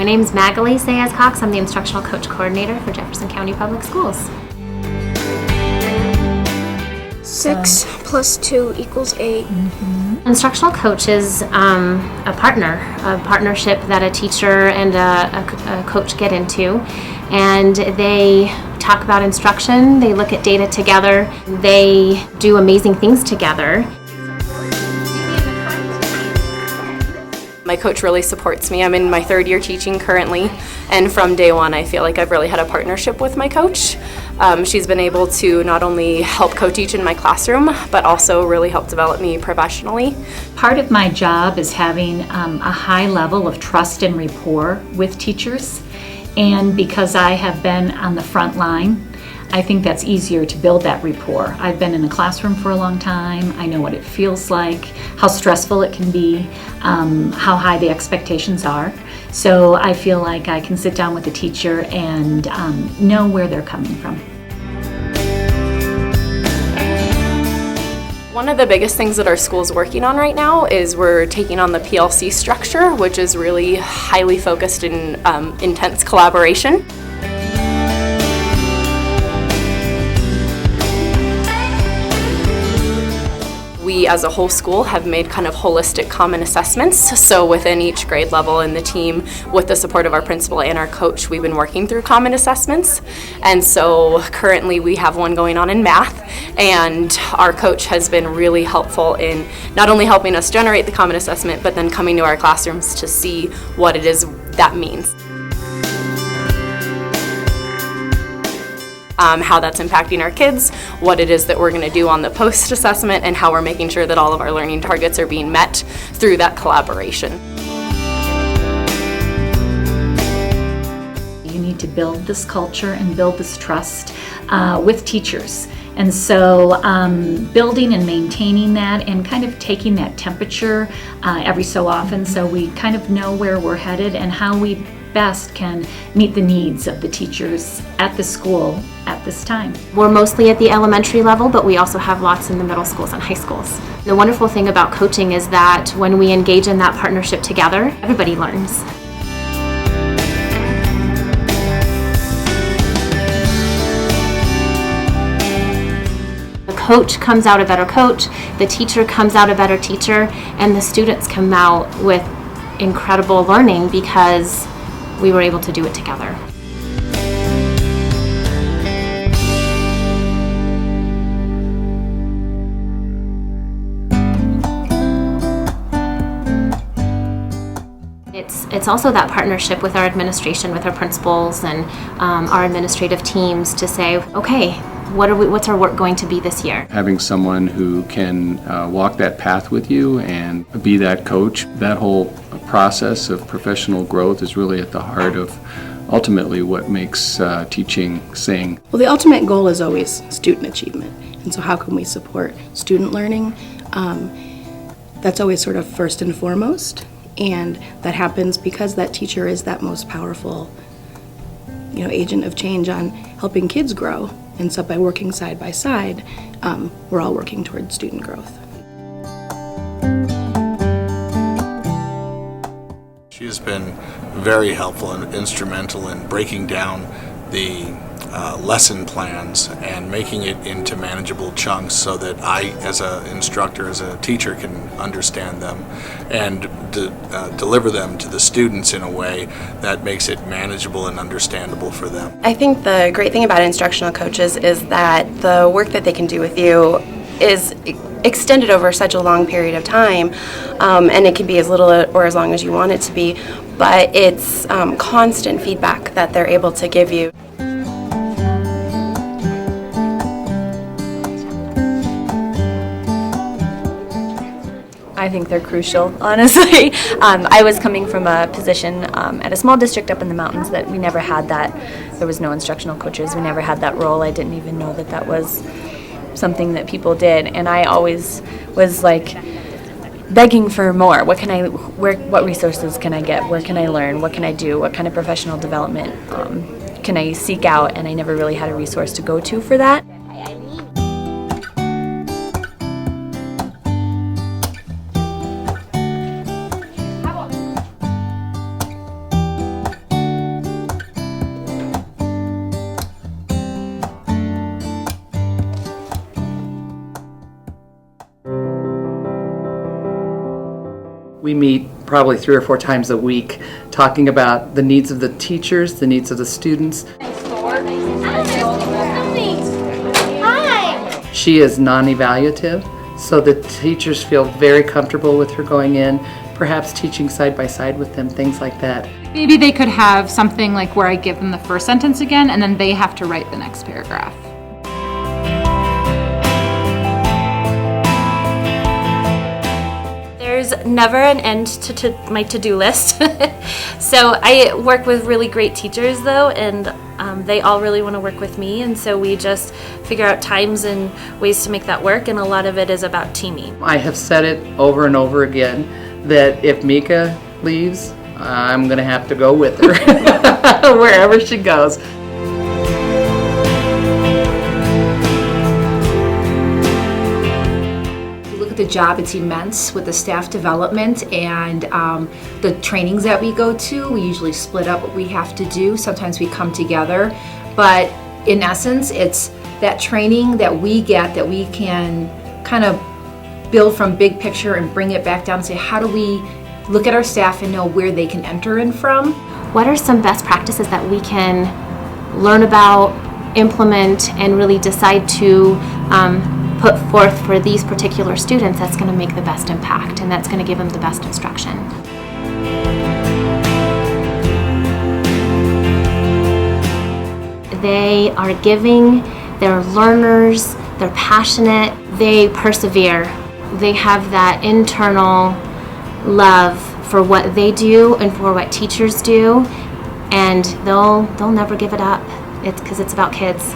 name's Magali Sayas-Cox. I'm the Instructional Coach Coordinator for Jefferson County Public Schools. 6 plus 2 equals 8. Instructional coach is a partnership that a teacher and a coach get into, and they talk about instruction, they look at data together, they do amazing things together. My coach really supports me. I'm in my 3rd year teaching currently, and from day one I feel like I've really had a partnership with my coach. She's been able to not only help co-teach in my classroom, but also really help develop me professionally. Part of my job is having a high level of trust and rapport with teachers, and because I have been on the front line, I think that's easier to build that rapport. I've been in a classroom for a long time. I know what it feels like, how stressful it can be, how high the expectations are. So I feel like I can sit down with the teacher and know where they're coming from. One of the biggest things that our school's working on right now is we're taking on the PLC structure, which is really highly focused in intense collaboration. We as a whole school have made kind of holistic common assessments. So within each grade level in the team, with the support of our principal and our coach, we've been working through common assessments. And so currently we have one going on in math, and our coach has been really helpful in not only helping us generate the common assessment, but then coming to our classrooms to see what it is that means. How that's impacting our kids, what it is that we're going to do on the post-assessment, and how we're making sure that all of our learning targets are being met through that collaboration. You need to build this culture and build this trust with teachers. And so building and maintaining that and kind of taking that temperature every so often so we kind of know where we're headed and how we best can meet the needs of the teachers at the school at this time. We're mostly at the elementary level, but we also have lots in the middle schools and high schools. The wonderful thing about coaching is that when we engage in that partnership together, everybody learns. The coach comes out a better coach, the teacher comes out a better teacher, and the students come out with incredible learning because we were able to do it together. It's also that partnership with our administration, with our principals and our administrative teams to say, okay, what's our work going to be this year? Having someone who can walk that path with you and be that coach, that whole process of professional growth is really at the heart of ultimately what makes teaching sing. Well, the ultimate goal is always student achievement. And so how can we support student learning? That's always sort of first and foremost. And that happens because that teacher is that most powerful, agent of change on helping kids grow. And so by working side by side, we're all working towards student growth. She has been very helpful and instrumental in breaking down the lesson plans and making it into manageable chunks so that I, as an instructor, as a teacher, can understand them and deliver them to the students in a way that makes it manageable and understandable for them. I think the great thing about instructional coaches is that the work that they can do with you is extended over such a long period of time, and it can be as little or as long as you want it to be, but it's constant feedback that they're able to give you. I think they're crucial, honestly. I was coming from a position at a small district up in the mountains that we never had that. There was no instructional coaches. We never had that role. I didn't even know that that was something that people did. And I always was like begging for more. What resources can I get? Where can I learn? What can I do? What kind of professional development can I seek out? And I never really had a resource to go to for that. We meet probably 3 or 4 times a week talking about the needs of the teachers, the needs of the students. She is non-evaluative, so the teachers feel very comfortable with her going in, perhaps teaching side by side with them, things like that. Maybe they could have something like where I give them the first sentence again and then they have to write the next paragraph. There's never an end to my to-do list. So I work with really great teachers though, and they all really want to work with me, and so we just figure out times and ways to make that work, and a lot of it is about teaming. I have said it over and over again that if Mika leaves, I'm going to have to go with her wherever she goes. The job, it's immense with the staff development and the trainings that we go to. We usually split up what we have to do. Sometimes we come together, but in essence it's that training that we get that we can kind of build from big picture and bring it back down and say, how do we look at our staff and know where they can enter in from? What are some best practices that we can learn about, implement, and really decide to put forth for these particular students that's going to make the best impact and that's going to give them the best instruction. They are giving, they're learners, they're passionate, they persevere. They have that internal love for what they do and for what teachers do, and they'll never give it up. It's because it's about kids.